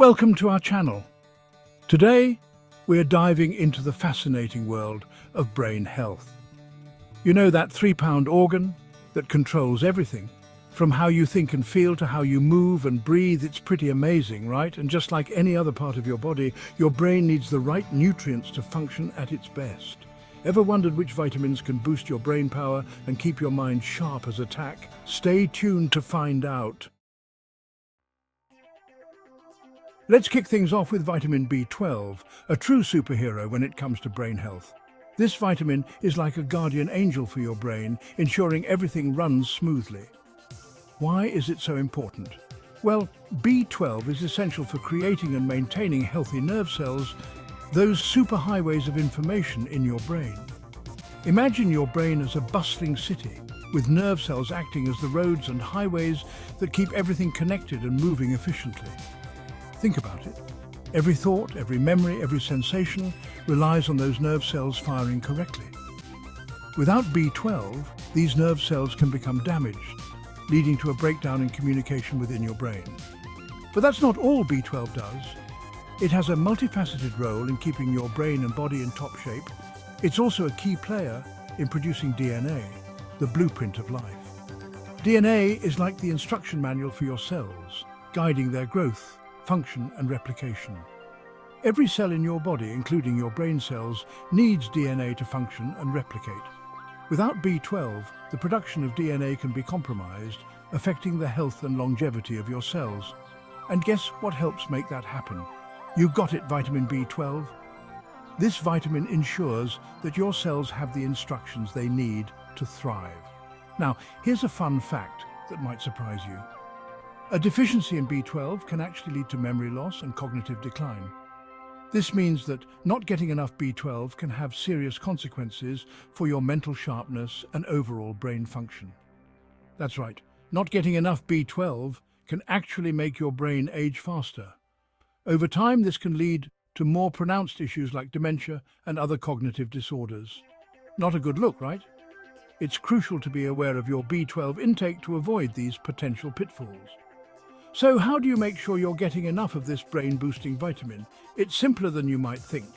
Welcome to our channel. Today, we're diving into the fascinating world of brain health. You know, that 3-pound organ that controls everything, from how you think and feel to how you move and breathe. It's pretty amazing, right? And just like any other part of your body, your brain needs the right nutrients to function at its best. Ever wondered which vitamins can boost your brain power and keep your mind sharp as a tack? Stay tuned to find out. Let's kick things off with vitamin B12, a true superhero when it comes to brain health. This vitamin is like a guardian angel for your brain, ensuring everything runs smoothly. Why is it so important? Well, B12 is essential for creating and maintaining healthy nerve cells, those superhighways of information in your brain. Imagine your brain as a bustling city, with nerve cells acting as the roads and highways that keep everything connected and moving efficiently. Think about it. Every thought, every memory, every sensation relies on those nerve cells firing correctly. Without B12, these nerve cells can become damaged, leading to a breakdown in communication within your brain. But that's not all B12 does. It has a multifaceted role in keeping your brain and body in top shape. It's also a key player in producing DNA, the blueprint of life. DNA is like the instruction manual for your cells, guiding their growth, function and replication. Every cell in your body, including your brain cells, needs DNA to function and replicate. Without B12, the production of DNA can be compromised, affecting the health and longevity of your cells. And guess what helps make that happen? You got it, vitamin B12. This vitamin ensures that your cells have the instructions they need to thrive. Now, here's a fun fact that might surprise you. A deficiency in B12 can actually lead to memory loss and cognitive decline. This means that not getting enough B12 can have serious consequences for your mental sharpness and overall brain function. That's right, not getting enough B12 can actually make your brain age faster. Over time, this can lead to more pronounced issues like dementia and other cognitive disorders. Not a good look, right? It's crucial to be aware of your B12 intake to avoid these potential pitfalls. So how do you make sure you're getting enough of this brain-boosting vitamin? It's simpler than you might think.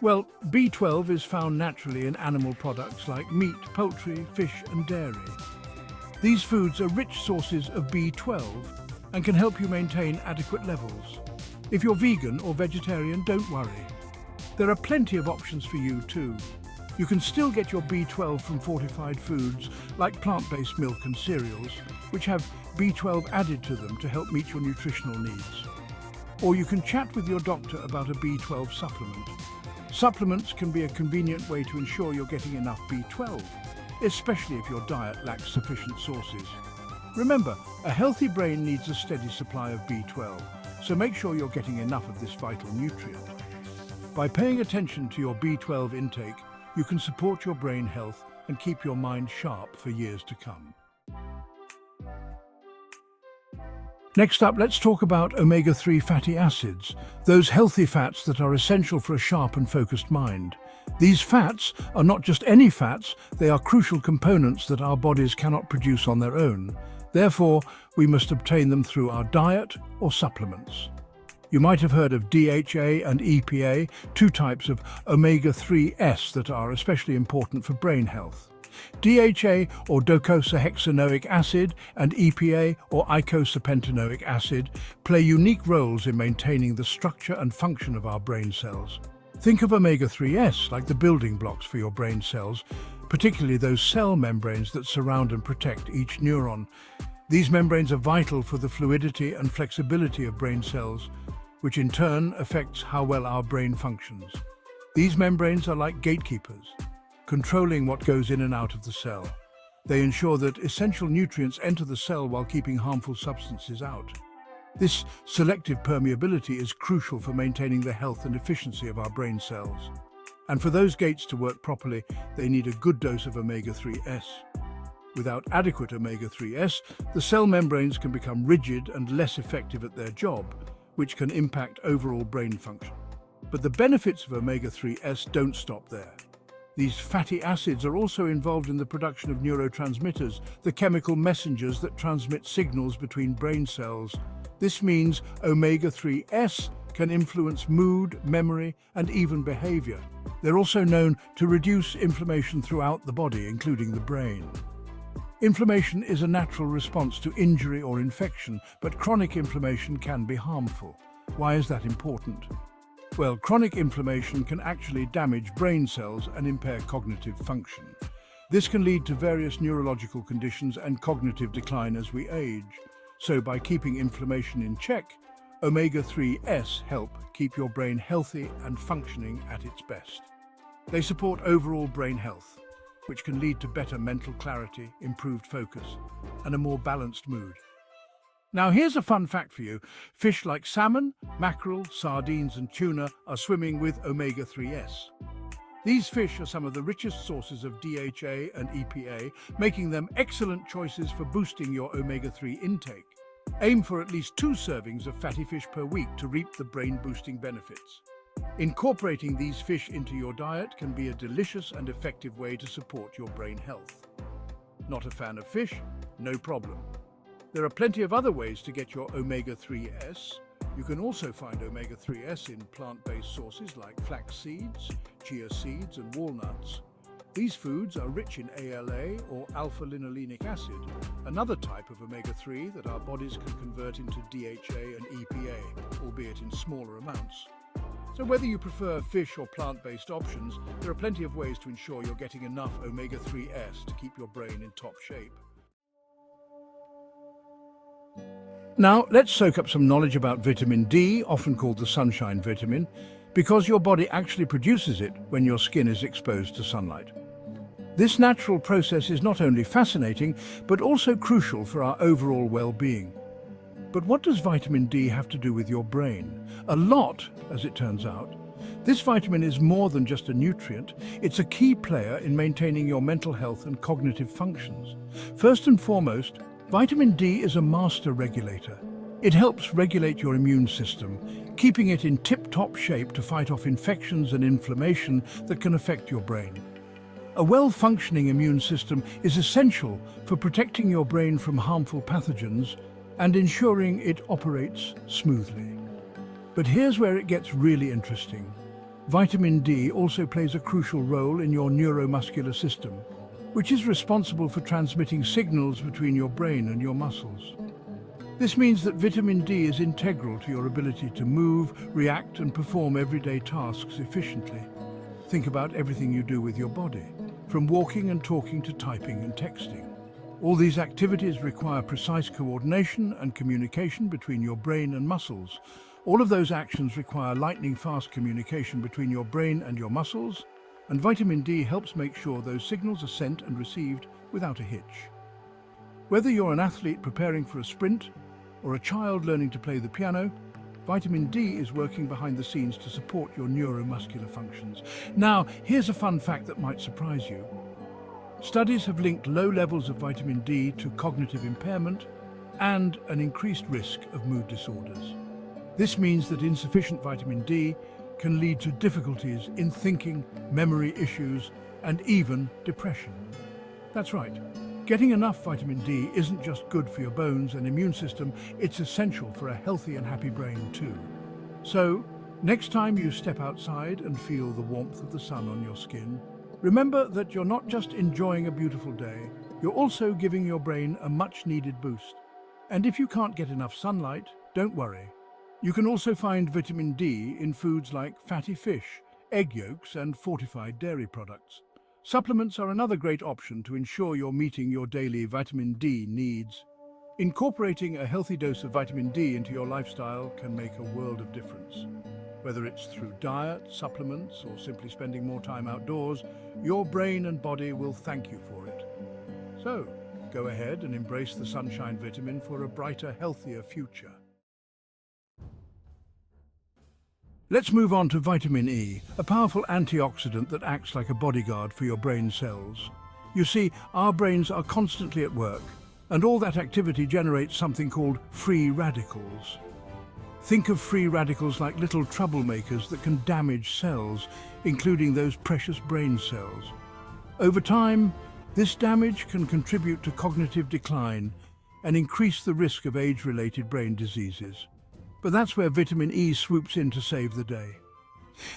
Well, B12 is found naturally in animal products like meat, poultry, fish and dairy. These foods are rich sources of B12 and can help you maintain adequate levels. If you're vegan or vegetarian, don't worry. There are plenty of options for you too. You can still get your B12 from fortified foods like plant-based milk and cereals, which have B12 added to them to help meet your nutritional needs. Or you can chat with your doctor about a B12 supplement. Supplements can be a convenient way to ensure you're getting enough B12, especially if your diet lacks sufficient sources. Remember, a healthy brain needs a steady supply of B12, so make sure you're getting enough of this vital nutrient. By paying attention to your B12 intake, you can support your brain health and keep your mind sharp for years to come. Next up, let's talk about omega-3 fatty acids, those healthy fats that are essential for a sharp and focused mind. These fats are not just any fats, they are crucial components that our bodies cannot produce on their own. Therefore, we must obtain them through our diet or supplements. You might have heard of DHA and EPA, two types of omega-3s that are especially important for brain health. DHA, or docosahexaenoic acid, and EPA, or eicosapentaenoic acid, play unique roles in maintaining the structure and function of our brain cells. Think of omega-3s like the building blocks for your brain cells, particularly those cell membranes that surround and protect each neuron. These membranes are vital for the fluidity and flexibility of brain cells, which in turn affects how well our brain functions. These membranes are like gatekeepers, controlling what goes in and out of the cell. They ensure that essential nutrients enter the cell while keeping harmful substances out. This selective permeability is crucial for maintaining the health and efficiency of our brain cells. And for those gates to work properly, they need a good dose of omega-3s. Without adequate omega-3s, the cell membranes can become rigid and less effective at their job, which can impact overall brain function. But the benefits of omega-3s don't stop there. These fatty acids are also involved in the production of neurotransmitters, the chemical messengers that transmit signals between brain cells. This means omega-3s can influence mood, memory, and even behavior. They're also known to reduce inflammation throughout the body, including the brain. Inflammation is a natural response to injury or infection, but chronic inflammation can be harmful. Why is that important? Well, chronic inflammation can actually damage brain cells and impair cognitive function. This can lead to various neurological conditions and cognitive decline as we age. So by keeping inflammation in check, omega-3s help keep your brain healthy and functioning at its best. They support overall brain health, which can lead to better mental clarity, improved focus, and a more balanced mood. Now here's a fun fact for you. Fish like salmon, mackerel, sardines, and tuna are swimming with omega-3s. These fish are some of the richest sources of DHA and EPA, making them excellent choices for boosting your omega-3 intake. Aim for at least 2 servings of fatty fish per week to reap the brain-boosting benefits. Incorporating these fish into your diet can be a delicious and effective way to support your brain health. Not a fan of fish? No problem. There are plenty of other ways to get your omega-3s. You can also find omega-3s in plant-based sources like flax seeds, chia seeds, and walnuts. These foods are rich in ALA or alpha-linolenic acid, another type of omega-3 that our bodies can convert into DHA and EPA, albeit in smaller amounts. So whether you prefer fish or plant-based options, there are plenty of ways to ensure you're getting enough omega-3s to keep your brain in top shape. Now, let's soak up some knowledge about vitamin D, often called the sunshine vitamin, because your body actually produces it when your skin is exposed to sunlight. This natural process is not only fascinating, but also crucial for our overall well-being. But what does vitamin D have to do with your brain? A lot, as it turns out. This vitamin is more than just a nutrient. It's a key player in maintaining your mental health and cognitive functions. First and foremost, vitamin D is a master regulator. It helps regulate your immune system, keeping it in tip-top shape to fight off infections and inflammation that can affect your brain. A well-functioning immune system is essential for protecting your brain from harmful pathogens and ensuring it operates smoothly. But here's where it gets really interesting. Vitamin D also plays a crucial role in your neuromuscular system, which is responsible for transmitting signals between your brain and your muscles. This means that vitamin D is integral to your ability to move, react, and perform everyday tasks efficiently. Think about everything you do with your body, from walking and talking to typing and texting. All these activities require precise coordination and communication between your brain and muscles. All of those actions require lightning-fast communication between your brain and your muscles, and vitamin D helps make sure those signals are sent and received without a hitch. Whether you're an athlete preparing for a sprint or a child learning to play the piano, vitamin D is working behind the scenes to support your neuromuscular functions. Now, here's a fun fact that might surprise you. Studies have linked low levels of vitamin D to cognitive impairment and an increased risk of mood disorders. This means that insufficient vitamin D can lead to difficulties in thinking, memory issues, and even depression. That's right. Getting enough vitamin D isn't just good for your bones and immune system, it's essential for a healthy and happy brain too. So, next time you step outside and feel the warmth of the sun on your skin, remember that you're not just enjoying a beautiful day, you're also giving your brain a much-needed boost. And if you can't get enough sunlight, don't worry. You can also find vitamin D in foods like fatty fish, egg yolks, and fortified dairy products. Supplements are another great option to ensure you're meeting your daily vitamin D needs. Incorporating a healthy dose of vitamin D into your lifestyle can make a world of difference. Whether it's through diet, supplements, or simply spending more time outdoors, your brain and body will thank you for it. So, go ahead and embrace the sunshine vitamin for a brighter, healthier future. Let's move on to vitamin E, a powerful antioxidant that acts like a bodyguard for your brain cells. You see, our brains are constantly at work, and all that activity generates something called free radicals. Think of free radicals like little troublemakers that can damage cells, including those precious brain cells. Over time, this damage can contribute to cognitive decline and increase the risk of age-related brain diseases. But that's where vitamin E swoops in to save the day.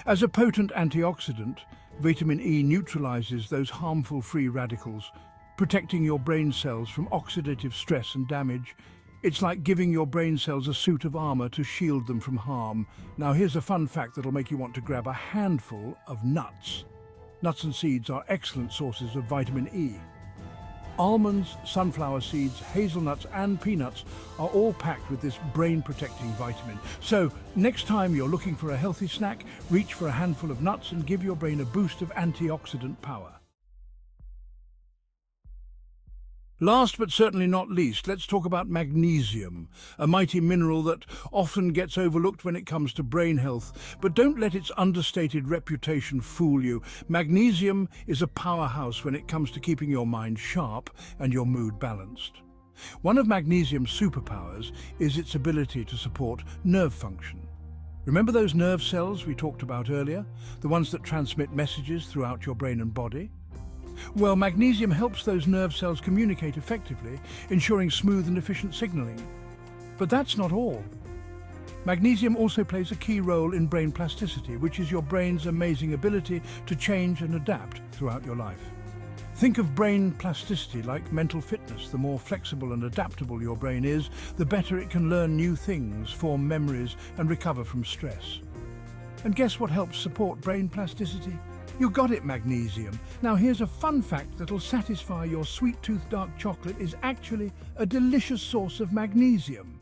As a potent antioxidant, vitamin E neutralizes those harmful free radicals, protecting your brain cells from oxidative stress and damage. It's like giving your brain cells a suit of armor to shield them from harm. Now here's a fun fact that'll make you want to grab a handful of nuts. Nuts and seeds are excellent sources of vitamin E. Almonds, sunflower seeds, hazelnuts and peanuts are all packed with this brain-protecting vitamin. So, next time you're looking for a healthy snack, reach for a handful of nuts and give your brain a boost of antioxidant power. Last but certainly not least, let's talk about magnesium, a mighty mineral that often gets overlooked when it comes to brain health. But don't let its understated reputation fool you. Magnesium is a powerhouse when it comes to keeping your mind sharp and your mood balanced. One of magnesium's superpowers is its ability to support nerve function. Remember those nerve cells we talked about earlier? The ones that transmit messages throughout your brain and body? Well, magnesium helps those nerve cells communicate effectively, ensuring smooth and efficient signaling. But that's not all. Magnesium also plays a key role in brain plasticity, which is your brain's amazing ability to change and adapt throughout your life. Think of brain plasticity like mental fitness. The more flexible and adaptable your brain is, the better it can learn new things, form memories, and recover from stress. And guess what helps support brain plasticity? You got it, magnesium. Now here's a fun fact that'll satisfy your sweet tooth. Dark chocolate is actually a delicious source of magnesium.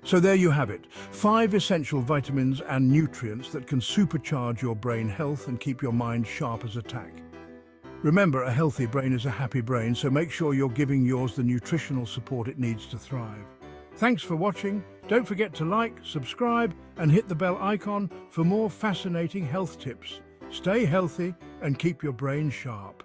So there you have it, 5 essential vitamins and nutrients that can supercharge your brain health and keep your mind sharp as a tack. Remember, a healthy brain is a happy brain, so make sure you're giving yours the nutritional support it needs to thrive. Thanks for watching. Don't forget to like, subscribe, and hit the bell icon for more fascinating health tips. Stay healthy and keep your brain sharp.